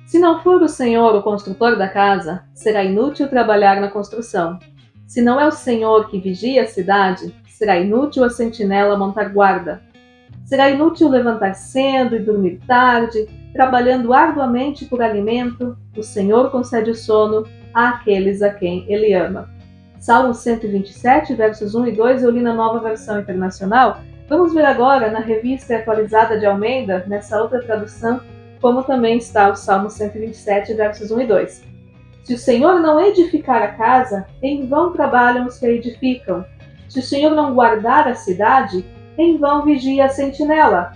Se não for o Senhor o construtor da casa, será inútil trabalhar na construção. Se não é o Senhor que vigia a cidade, será inútil a sentinela montar guarda. Será inútil levantar cedo e dormir tarde, trabalhando arduamente por alimento. O Senhor concede o sono àqueles a quem Ele ama. Salmo 127, versos 1 e 2, eu li na Nova Versão Internacional. Vamos ver agora na Revista Atualizada de Almeida, nessa outra tradução, como também está o Salmo 127, versos 1 e 2. Se o Senhor não edificar a casa, em vão trabalham os que a edificam. Se o Senhor não guardar a cidade, em vão vigia a sentinela.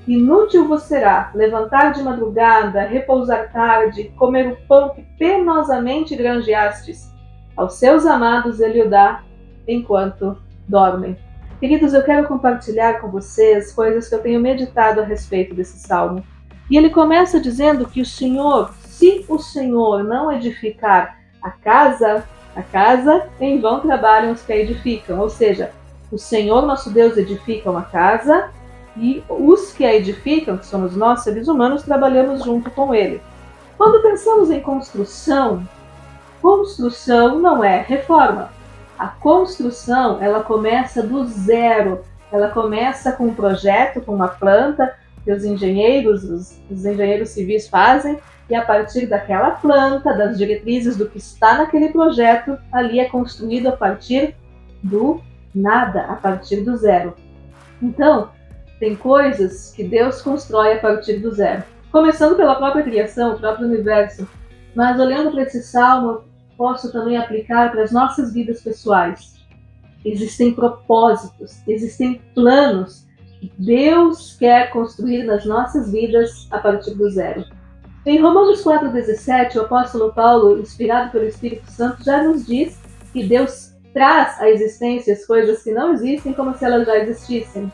Inútil vos será levantar de madrugada, repousar tarde, comer o pão que penosamente granjeastes. Aos seus amados ele o dá enquanto dormem. Queridos, eu quero compartilhar com vocês coisas que eu tenho meditado a respeito desse salmo. E ele começa dizendo que se o Senhor não edificar a casa, em vão trabalham os que a edificam. Ou seja, o Senhor, nosso Deus, edifica uma casa e os que a edificam, que somos nós, seres humanos, trabalhamos junto com Ele. Quando pensamos em construção não é reforma. A construção, ela começa do zero. Ela começa com um projeto, com uma planta, que os engenheiros civis fazem, e a partir daquela planta, das diretrizes do que está naquele projeto, ali é construído a partir do nada, a partir do zero. Então, tem coisas que Deus constrói a partir do zero. Começando pela própria criação, o próprio universo. Mas olhando para esse salmo, posso também aplicar para as nossas vidas pessoais. Existem propósitos, existem planos que Deus quer construir nas nossas vidas a partir do zero. Em Romanos 4,17, o apóstolo Paulo, inspirado pelo Espírito Santo, já nos diz que Deus traz à existência as coisas que não existem como se elas já existissem.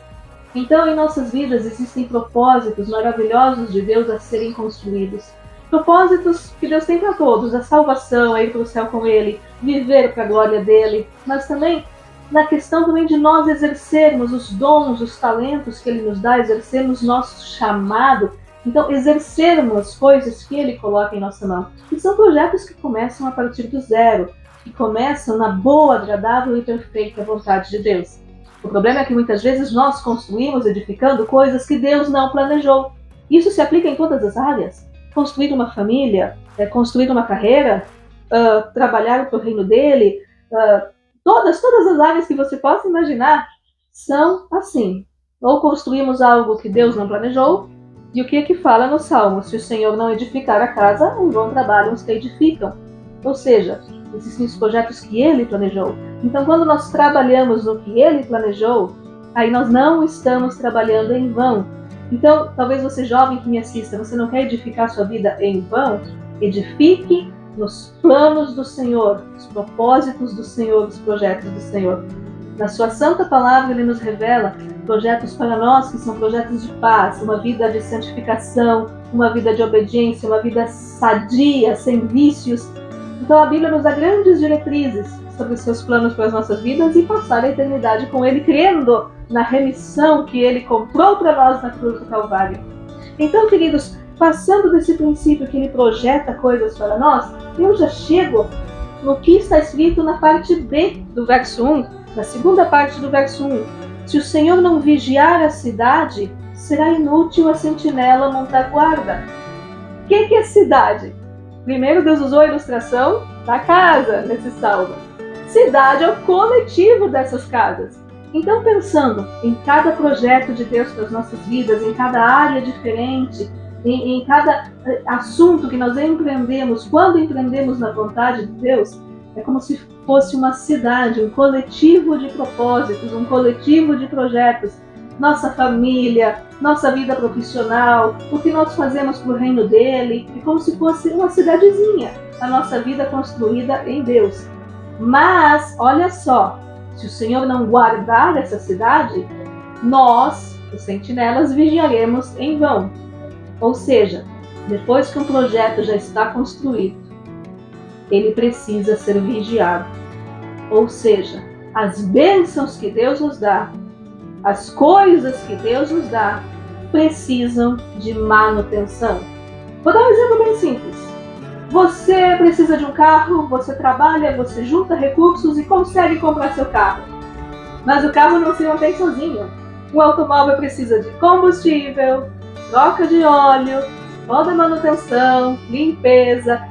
Então, em nossas vidas existem propósitos maravilhosos de Deus a serem construídos. Propósitos que Deus tem para todos, a salvação, a ir para o céu com Ele, viver para a glória dEle, mas também na questão também de nós exercermos os dons, os talentos que Ele nos dá, exercermos nosso chamado, então exercermos coisas que Ele coloca em nossa mão. E são projetos que começam a partir do zero, que começam na boa, agradável e perfeita vontade de Deus. O problema é que muitas vezes nós construímos edificando coisas que Deus não planejou. Isso se aplica em todas as áreas. Construir uma família, construir uma carreira, trabalhar para o reino dele, todas as áreas que você possa imaginar são assim. Ou construímos algo que Deus não planejou, e o que é que fala no Salmo? Se o Senhor não edificar a casa, em vão trabalham os que edificam. Ou seja, existem os projetos que Ele planejou. Então, quando nós trabalhamos no que Ele planejou, aí nós não estamos trabalhando em vão. Então, talvez você jovem que me assista, você não quer edificar sua vida em vão? Edifique nos planos do Senhor, os propósitos do Senhor, os projetos do Senhor. Na sua santa palavra, Ele nos revela projetos para nós que são projetos de paz, uma vida de santificação, uma vida de obediência, uma vida sadia, sem vícios. Então a Bíblia nos dá grandes diretrizes sobre os seus planos para as nossas vidas e passar a eternidade com Ele, crendo na remissão que Ele comprou para nós na cruz do Calvário. Então, queridos, passando desse princípio que Ele projeta coisas para nós, eu já chego no que está escrito na parte B do verso 1, na segunda parte do verso 1. Se o Senhor não vigiar a cidade, será inútil a sentinela montar guarda. O que é cidade? Primeiro, Deus usou a ilustração da casa nesse salmo. Cidade é o coletivo dessas casas. Então, pensando em cada projeto de Deus para as nossas vidas, em cada área diferente, em cada assunto que nós empreendemos, quando empreendemos na vontade de Deus, é como se fosse uma cidade, um coletivo de propósitos, um coletivo de projetos. Nossa família, nossa vida profissional, o que nós fazemos para o reino dele, é como se fosse uma cidadezinha, a nossa vida construída em Deus. Mas, olha só, se o Senhor não guardar essa cidade, nós, os sentinelas, vigiaremos em vão. Ou seja, depois que um projeto já está construído, ele precisa ser vigiado. Ou seja, as bênçãos que Deus nos dá, as coisas que Deus nos dá, precisam de manutenção. Vou dar um exemplo bem simples. Você precisa de um carro, você trabalha, você junta recursos e consegue comprar seu carro. Mas o carro não se mantém sozinho. Um automóvel precisa de combustível, troca de óleo, toda manutenção, limpeza,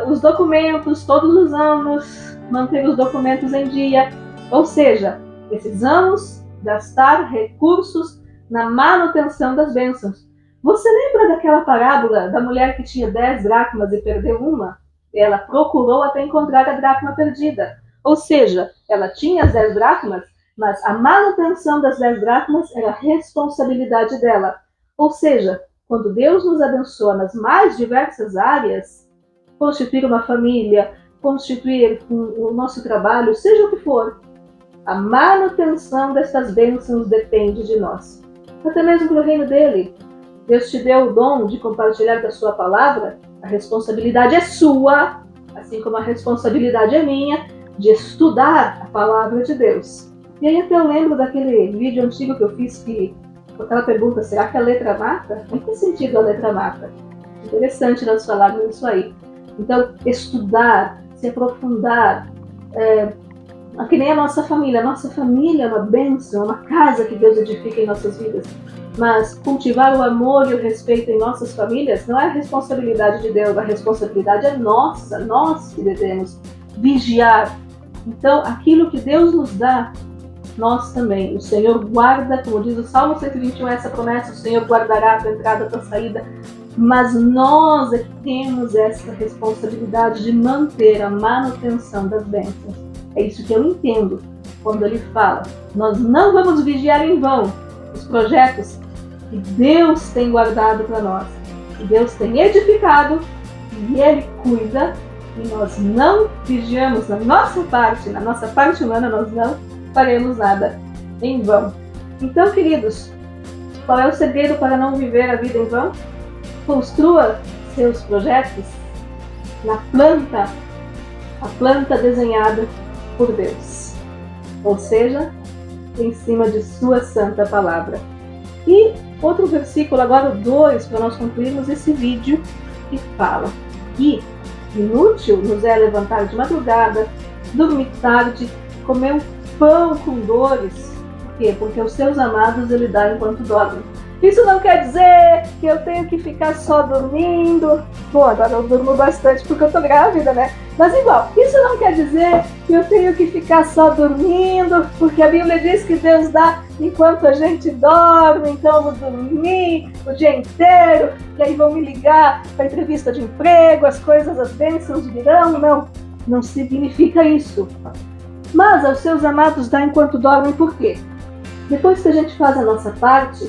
os documentos todos os anos, manter os documentos em dia. Ou seja, precisamos gastar recursos na manutenção das bênçãos. Você lembra daquela parábola da mulher que tinha 10 dracmas e perdeu uma? Ela procurou até encontrar a dracma perdida. Ou seja, ela tinha as 10 dracmas, mas a manutenção das 10 dracmas era responsabilidade dela. Ou seja, quando Deus nos abençoa nas mais diversas áreas, constituir uma família, constituir o nosso trabalho, seja o que for, a manutenção dessas bênçãos depende de nós. Até mesmo para o reino dele. Deus te deu o dom de compartilhar da sua palavra, a responsabilidade é sua, assim como a responsabilidade é minha, de estudar a palavra de Deus. E aí até eu lembro daquele vídeo antigo que eu fiz com aquela pergunta, será que a letra mata? Em que sentido a letra mata? Interessante nós falarmos isso aí. Então, estudar, se aprofundar, que nem a nossa família. A nossa família é uma bênção, é uma casa que Deus edifica em nossas vidas. Mas cultivar o amor e o respeito em nossas famílias não é a responsabilidade de Deus, a responsabilidade é nossa, nós que devemos vigiar. Então, aquilo que Deus nos dá, nós também. O Senhor guarda, como diz o Salmo 121, essa promessa, o Senhor guardará a tua entrada, a tua saída. Mas nós é que temos essa responsabilidade de manter a manutenção das bênçãos. É isso que eu entendo quando ele fala. Nós não vamos vigiar em vão os projetos que Deus tem guardado para nós, que Deus tem edificado e Ele cuida, e nós não vigiamos na nossa parte humana, nós não faremos nada em vão. Então, queridos, qual é o segredo para não viver a vida em vão? Construa seus projetos na planta, a planta desenhada por Deus, ou seja, em cima de sua santa palavra. E outro versículo, agora o 2, para nós concluirmos esse vídeo, que fala que inútil nos é levantar de madrugada, dormir tarde, comer um pão com dores. Por quê? Porque os seus amados ele dá enquanto dormem. Isso não quer dizer que eu tenho que ficar só dormindo. Bom, agora eu durmo bastante porque eu tô grávida, né? Mas igual, isso não quer dizer que eu tenho que ficar só dormindo, porque a Bíblia diz que Deus dá enquanto a gente dorme, então eu vou dormir o dia inteiro, e aí vão me ligar para entrevista de emprego, as coisas, as bênçãos virão. Não significa isso. Mas aos seus amados dá enquanto dormem, por quê? Depois que a gente faz a nossa parte,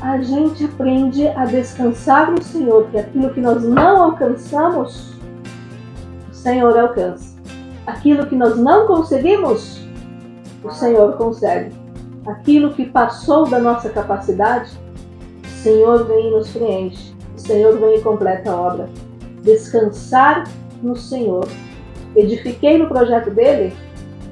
a gente aprende a descansar no Senhor, que aquilo que nós não alcançamos, o Senhor alcança. Aquilo que nós não conseguimos, o Senhor consegue. Aquilo que passou da nossa capacidade, o Senhor vem e nos preenche. O Senhor vem e completa a obra. Descansar no Senhor. Edifiquei no projeto dele,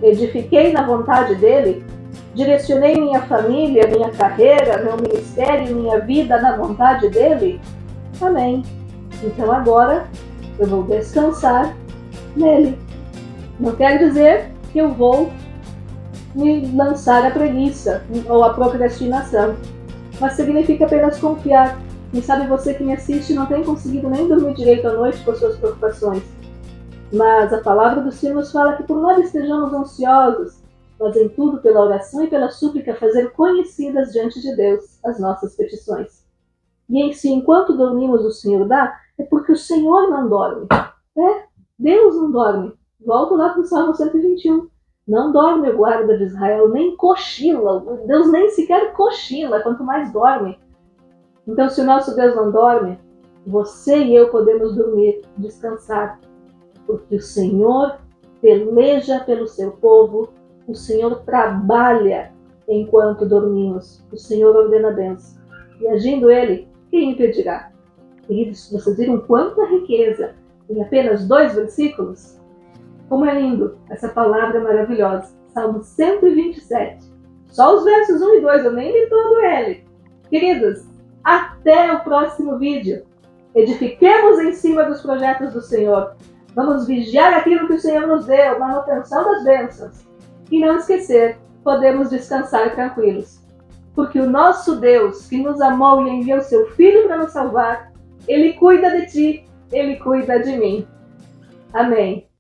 edifiquei na vontade dele, direcionei minha família, minha carreira, meu ministério, minha vida na vontade dele? Amém. Então agora eu vou descansar nele. Não quer dizer que eu vou me lançar à preguiça ou à procrastinação, mas significa apenas confiar. Quem sabe você que me assiste não tem conseguido nem dormir direito à noite com suas preocupações. Mas a palavra do Senhor nos fala que por nada estejamos ansiosos, mas em tudo, pela oração e pela súplica, fazer conhecidas diante de Deus as nossas petições. E em si, enquanto dormimos, o Senhor dá, é porque o Senhor não dorme. Deus não dorme. Volto lá para o Salmo 121. Não dorme o guarda de Israel, nem cochila. Deus nem sequer cochila, quanto mais dorme. Então, se o nosso Deus não dorme, você e eu podemos dormir, descansar. Porque o Senhor peleja pelo seu povo, o Senhor trabalha enquanto dormimos, o Senhor ordena a bênção. E agindo Ele, quem impedirá? Queridos, vocês viram quanta riqueza em apenas 2 versículos? Como é lindo, essa palavra é maravilhosa. Salmo 127. Só os versos 1 e 2, eu nem li todo ele. Queridos, até o próximo vídeo. Edifiquemos em cima dos projetos do Senhor. Vamos vigiar aquilo que o Senhor nos deu, manutenção das bênçãos. E não esquecer, podemos descansar tranquilos. Porque o nosso Deus, que nos amou e enviou seu Filho para nos salvar, Ele cuida de ti, Ele cuida de mim. Amém.